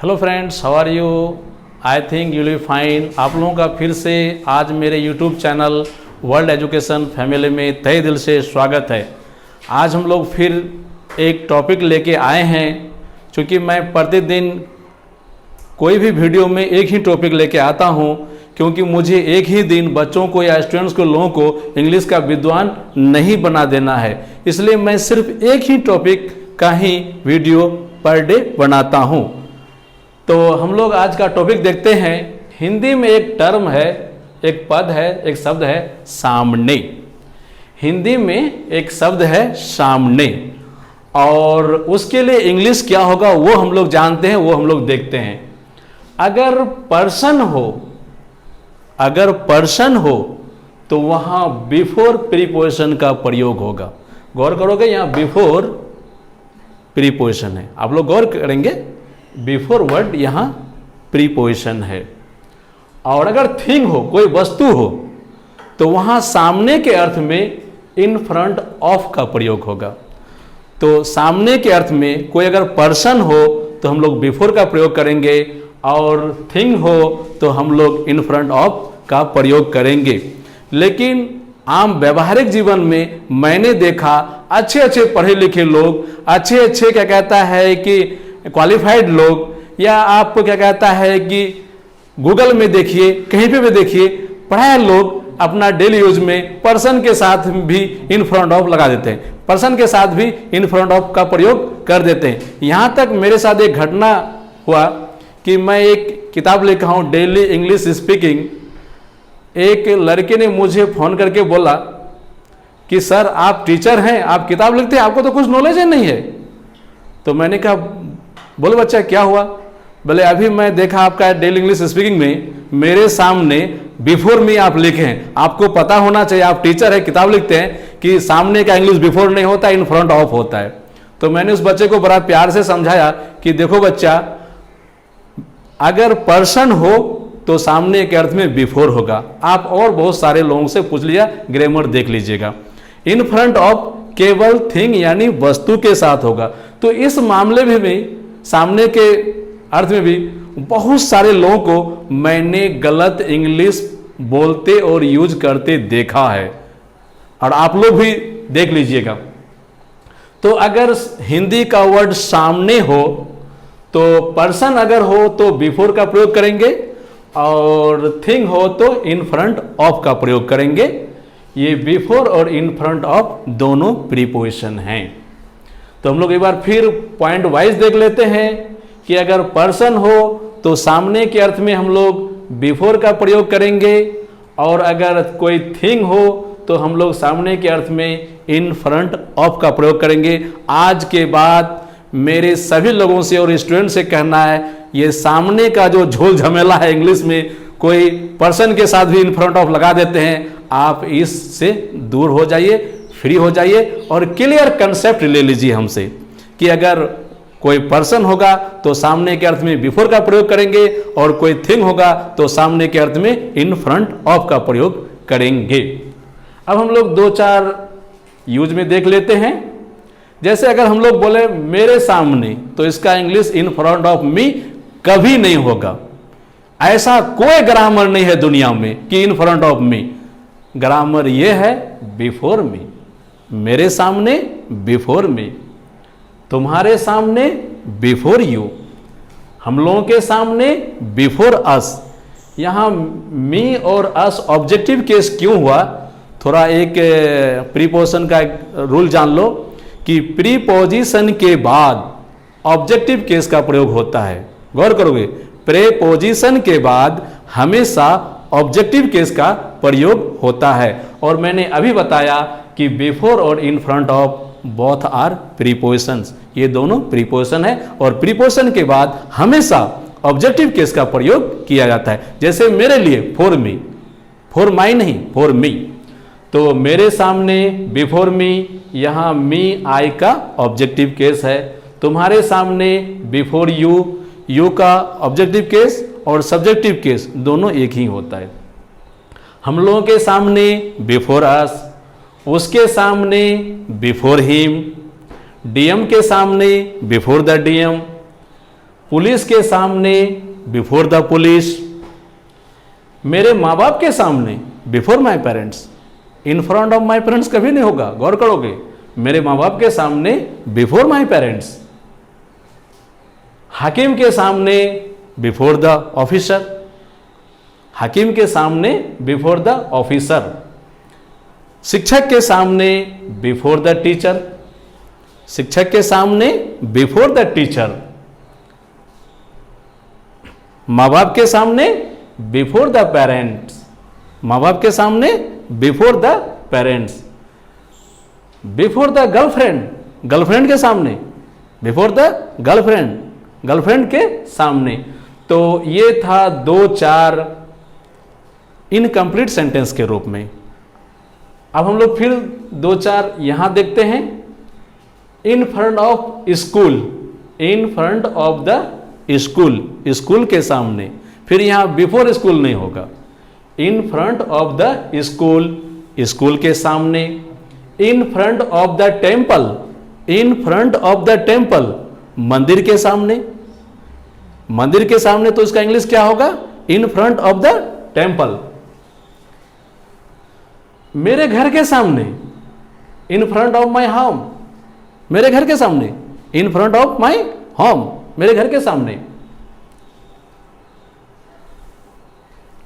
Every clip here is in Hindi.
Hello friends, how are you? I think you will be fine. आप लोगों का फिर से आज मेरे YouTube channel world education family में तहे दिल से स्वागत है। आज हम लोग फिर एक टॉपिक लेके आए हैं। क्योंकि मैं प्रतिदिन कोई भी वीडियो में एक ही टॉपिक लेके आता हूं, क्योंकि मुझे एक ही दिन बच्चों को या स्टूडेंट्स को, लोगों को इंग्लिश का विद्वान नहीं बना देना है। इसलिए मैं सिर्फ एक ही टॉपिक का ही वीडियो पर डे बनाता हूं। तो हम लोग आज का टॉपिक देखते हैं। हिंदी में एक टर्म है, एक पद है, एक शब्द है सामने। हिंदी में एक शब्द है सामने, और उसके लिए इंग्लिश क्या होगा वो हम लोग जानते हैं, वो हम लोग देखते हैं। अगर पर्सन हो तो वहां बिफोर प्रीपोजिशन का प्रयोग होगा। गौर करोगे, यहां बिफोर प्रीपोजिशन है, आप लोग गौर करेंगे। बिफोर वर्ड यहां प्रीपोजिशन है। और अगर थिंग हो, कोई वस्तु हो, तो वहां सामने के अर्थ में इन फ्रंट ऑफ का प्रयोग होगा। तो सामने के अर्थ में कोई अगर पर्सन हो तो हम लोग बिफोर का प्रयोग करेंगे, और थिंग हो तो हम लोग इन फ्रंट ऑफ का प्रयोग करेंगे। लेकिन आम व्यवहारिक जीवन में मैंने देखा अच्छे अच्छे पढ़े लिखे लोग, अच्छे क्या कहता है कि क्वालिफाइड लोग, या आपको क्या कहता है कि गूगल में देखिए, कहीं पे भी देखिए, पढ़ाए लोग अपना डेली यूज में पर्सन के साथ भी इन फ्रंट ऑफ लगा देते हैं, पर्सन के साथ भी इन फ्रंट ऑफ का प्रयोग कर देते हैं। यहां तक मेरे साथ एक घटना हुआ कि मैं एक किताब लिखा हूं, डेली इंग्लिश स्पीकिंग। एक लड़के ने मुझे फोन करके बोला कि सर आप टीचर हैं, आप किताब लिखते हैं, आपको तो कुछ नॉलेज ही नहीं है। तो मैंने कहा बोलो बच्चा क्या हुआ? बोले अभी मैं देखा आपका डेली इंग्लिश स्पीकिंग में मेरे सामने बिफोर मी आप लिखे हैं। आपको पता होना चाहिए, आप टीचर है, किताब लिखते हैं, कि सामने का इंग्लिश बिफोर नहीं होता, इन फ्रंट ऑफ होता है। तो मैंने उस बच्चे को बड़ा प्यार से समझाया कि देखो बच्चा, अगर पर्सन हो तो सामने के अर्थ में बिफोर होगा। आप और बहुत सारे लोगों से पूछ लिया, ग्रामर देख लीजिएगा। इन फ्रंट ऑफ केवल थिंग यानी वस्तु के साथ होगा। तो इस मामले में भी, सामने के अर्थ में भी, बहुत सारे लोगों को मैंने गलत इंग्लिश बोलते और यूज करते देखा है, और आप लोग भी देख लीजिएगा। तो अगर हिंदी का वर्ड सामने हो तो पर्सन अगर हो तो बिफोर का प्रयोग करेंगे, और थिंग हो तो इन फ्रंट ऑफ का प्रयोग करेंगे। ये बिफोर और इन फ्रंट ऑफ दोनों प्रीपोजिशन हैं। तो हम लोग एक बार फिर पॉइंट वाइज देख लेते हैं कि अगर पर्सन हो तो सामने के अर्थ में हम लोग बिफोर का प्रयोग करेंगे, और अगर कोई थिंग हो तो हम लोग सामने के अर्थ में इन फ्रंट ऑफ का प्रयोग करेंगे। आज के बाद मेरे सभी लोगों से और स्टूडेंट से कहना है, ये सामने का जो झोल झमेला है इंग्लिश में, कोई पर्सन के साथ भी इन फ्रंट ऑफ लगा देते हैं, आप इससे दूर हो जाइए, फ्री हो जाइए, और क्लियर कंसेप्ट ले लीजिए हमसे कि अगर कोई पर्सन होगा तो सामने के अर्थ में बिफोर का प्रयोग करेंगे, और कोई थिंग होगा तो सामने के अर्थ में इन फ्रंट ऑफ का प्रयोग करेंगे। अब हम लोग दो चार यूज में देख लेते हैं। जैसे अगर हम लोग बोले मेरे सामने, तो इसका इंग्लिश इन फ्रंट ऑफ मी कभी नहीं होगा। ऐसा कोई ग्रामर नहीं है दुनिया में कि इन फ्रंट ऑफ मी। ग्रामर ये है बिफोर मी। मेरे सामने बिफोर मी, तुम्हारे सामने बिफोर यू, हम लोगों के सामने बिफोर अस। यहां मी और अस ऑब्जेक्टिव केस क्यों हुआ? थोड़ा एक प्रीपोजिशन का रूल जान लो कि प्रीपोजिशन के बाद ऑब्जेक्टिव केस का प्रयोग होता है। गौर करोगे, प्रीपोजिशन के बाद हमेशा ऑब्जेक्टिव केस का प्रयोग होता है। और मैंने अभी बताया कि बिफोर और in front of both are prepositions, ये दोनों प्रीपोजिशन है, और प्रीपोजिशन के बाद हमेशा ऑब्जेक्टिव केस का प्रयोग किया जाता है। जैसे मेरे लिए फॉर मी, फॉर माई नहीं, फॉर मी। तो मेरे सामने बिफोर मी, यहां मी आई का ऑब्जेक्टिव केस है। तुम्हारे सामने बिफोर यू, यू का ऑब्जेक्टिव केस और सब्जेक्टिव केस दोनों एक ही होता है। हम लोगों के सामने बिफोर अस, उसके सामने बिफोर हिम, डीएम के सामने बिफोर द डीएम, पुलिस के सामने बिफोर द पुलिस, मेरे माँ बाप के सामने before my parents, in front of my parents कभी नहीं होगा, गौर करोगे, मेरे माँ बाप के सामने बिफोर माई पेरेंट्स, हाकिम के सामने बिफोर द ऑफिसर, हाकिम के सामने बिफोर द ऑफिसर, शिक्षक के सामने बिफोर द टीचर, शिक्षक के सामने बिफोर द टीचर, माँ बाप के सामने बिफोर द पेरेंट्स, माँ बाप के सामने before the parents, before the girlfriend, girlfriend के सामने बिफोर द गर्लफ्रेंड, गर्लफ्रेंड के सामने। तो ये था 2-4 इनकम्प्लीट सेंटेंस के रूप में। अब हम लोग फिर 2-4 यहां देखते हैं। इन front of school, in front of the school, school के सामने, फिर यहां बिफोर स्कूल नहीं होगा, इन front of the school, school के सामने, इन front of the temple, in front of the temple, मंदिर के सामने, मंदिर के सामने, तो इसका इंग्लिश क्या होगा, इन फ्रंट ऑफ द टेम्पल। मेरे घर के सामने, इन फ्रंट ऑफ माई होम, मेरे घर के सामने, इन फ्रंट ऑफ माई होम, मेरे घर के सामने,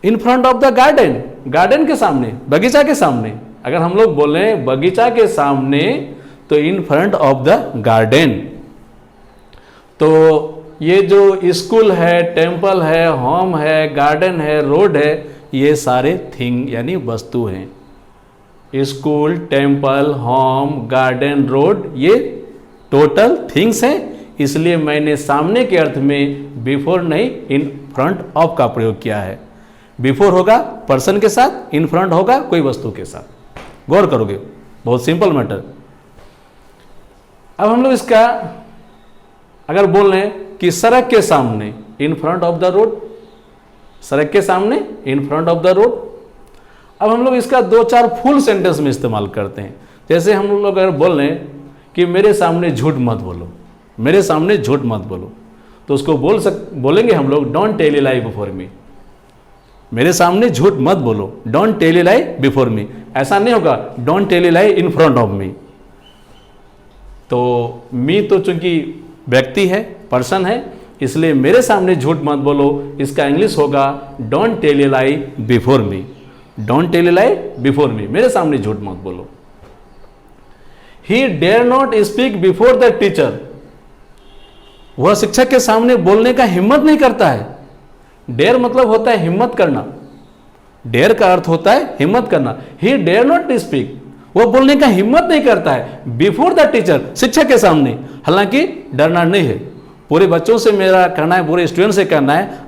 इन front of the garden, garden के सामने, बगीचा के सामने। अगर हम लोग बोले बगीचा के सामने तो इन फ्रंट ऑफ द गार्डन। तो ये जो स्कूल है, टेम्पल है, होम है, गार्डन है, रोड है, ये सारे थिंग यानी वस्तु हैं। School, temple, home, garden, road, ये टोटल थिंग्स हैं। इसलिए मैंने सामने के अर्थ में बिफोर नहीं, इन फ्रंट ऑफ का प्रयोग किया है। बिफोर होगा पर्सन के साथ, इन फ्रंट होगा कोई वस्तु के साथ। गौर करोगे, बहुत सिंपल मैटर। अब हम लोग इसका अगर बोल रहे हैं कि सड़क के सामने, इन फ्रंट ऑफ द रोड, सड़क के सामने, इन फ्रंट ऑफ द रोड। अब हम लोग इसका 2-4 फुल सेंटेंस में इस्तेमाल करते हैं। जैसे हम लोग अगर बोल रहे हैं कि मेरे सामने झूठ मत बोलो, मेरे सामने झूठ मत बोलो, तो उसको बोलेंगे हम लोग don't tell a lie before me. मेरे सामने झूठ मत बोलो, don't tell a lie before me. ऐसा नहीं होगा don't tell a lie in front of me. तो मी तो चूंकि व्यक्ति है, पर्सन है, इसलिए मेरे सामने झूठ मत बोलो, इसका इंग्लिश होगा don't tell a lie before me. Don't tell a lie before me, मेरे सामने झूठ मत बोलो। He dare not speak before the teacher, वह शिक्षक के सामने बोलने का हिम्मत नहीं करता है। डेयर मतलब होता है हिम्मत करना, डेयर का अर्थ होता है हिम्मत करना। ही डेयर नॉट स्पीक, वह बोलने का हिम्मत नहीं करता है बिफोर द टीचर, शिक्षक के सामने। हालांकि डरना नहीं है, पूरे बच्चों से मेरा कहना है, पूरे स्टूडेंट से कहना है,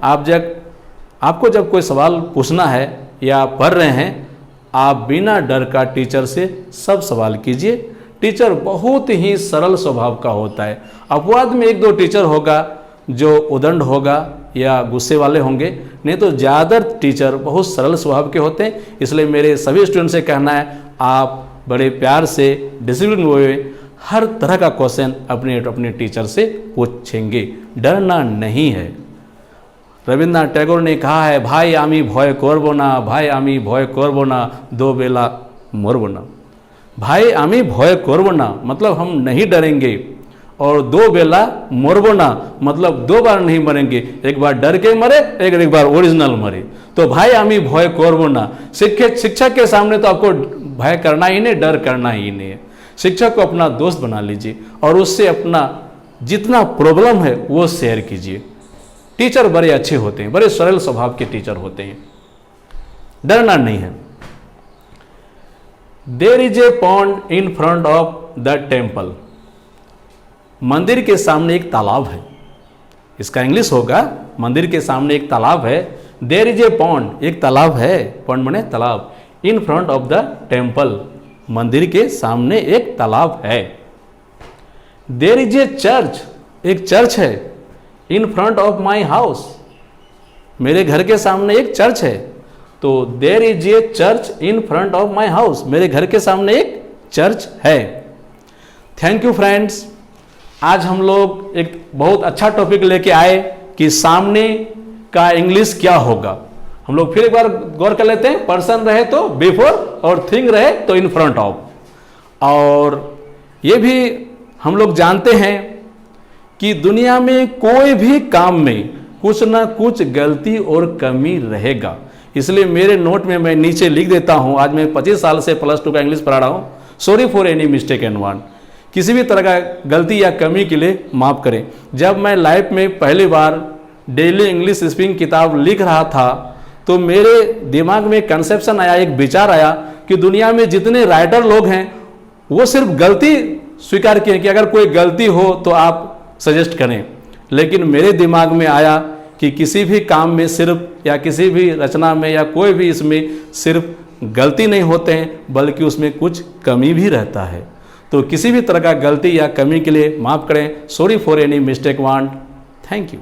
आपको जब कोई सवाल पूछना है या पढ़ रहे हैं, आप बिना डर का टीचर से सब सवाल कीजिए। टीचर बहुत ही सरल स्वभाव का होता है। अपवाद में 1-2 टीचर होगा जो उदंड होगा या गुस्से वाले होंगे, नहीं तो ज़्यादातर टीचर बहुत सरल स्वभाव के होते हैं। इसलिए मेरे सभी स्टूडेंट से कहना है, आप बड़े प्यार से, डिसिप्लिन में हर तरह का क्वेश्चन अपने टीचर से पूछेंगे, डरना नहीं है। रविन्द्रनाथ टैगोर ने कहा है, भाई आमी भय करबो ना, भाई आमी भय करबो ना, 2 बेला मरबो ना। भाई आमी भय करबो ना मतलब हम नहीं डरेंगे, और 2 बेला मरबो ना मतलब 2 बार नहीं मरेंगे, एक बार डर के मरे, एक बार ओरिजिनल मरे। तो भाई आमी भय करबो ना, शिक्षक के सामने तो आपको भय करना ही नहीं, डर करना ही नहीं है। शिक्षक को अपना दोस्त बना लीजिए और उससे अपना जितना प्रॉब्लम है वो शेयर कीजिए। टीचर बड़े अच्छे होते हैं, बड़े सरल स्वभाव के टीचर होते हैं, डरना नहीं है। There is a pond in front of the temple, मंदिर के सामने एक तालाब है। इसका इंग्लिश होगा मंदिर के सामने एक तालाब है। देयर इज ए पॉन्ड, एक तालाब है, पॉन्ड माने तालाब। In front of the temple, मंदिर के सामने एक तालाब है। देयर इज ए चर्च, एक चर्च है। In front of my house, मेरे घर के सामने एक चर्च है। तो there is a church in front of my house, मेरे घर के सामने एक चर्च है। थैंक यू फ्रेंड्स, आज हम लोग एक बहुत अच्छा टॉपिक लेके आए कि सामने का इंग्लिश क्या होगा। हम लोग फिर एक बार गौर कर लेते हैं। पर्सन रहे तो बिफोर और थिंग रहे तो इन फ्रंट ऑफ। और ये भी हम लोग जानते हैं कि दुनिया में कोई भी काम में कुछ ना कुछ गलती और कमी रहेगा। इसलिए मेरे नोट में मैं नीचे लिख देता हूं, आज मैं 25 साल से +2 का इंग्लिश पढ़ा रहा हूं, sorry for any mistake and want. किसी भी तरह का गलती या कमी के लिए माफ़ करें। जब मैं लाइफ में पहली बार डेली इंग्लिश स्पीकिंग किताब लिख रहा था तो मेरे दिमाग में कंसेप्शन आया, एक विचार आया कि दुनिया में जितने राइटर लोग हैं वो सिर्फ गलती स्वीकार किए कि अगर कोई गलती हो तो आप सजेस्ट करें। लेकिन मेरे दिमाग में आया कि किसी भी काम में सिर्फ या किसी भी रचना में या कोई भी इसमें सिर्फ गलती नहीं होते हैं बल्कि उसमें कुछ कमी भी रहता है। तो किसी भी तरह का गलती या कमी के लिए माफ़ करें। Sorry for any mistake want. Thank you.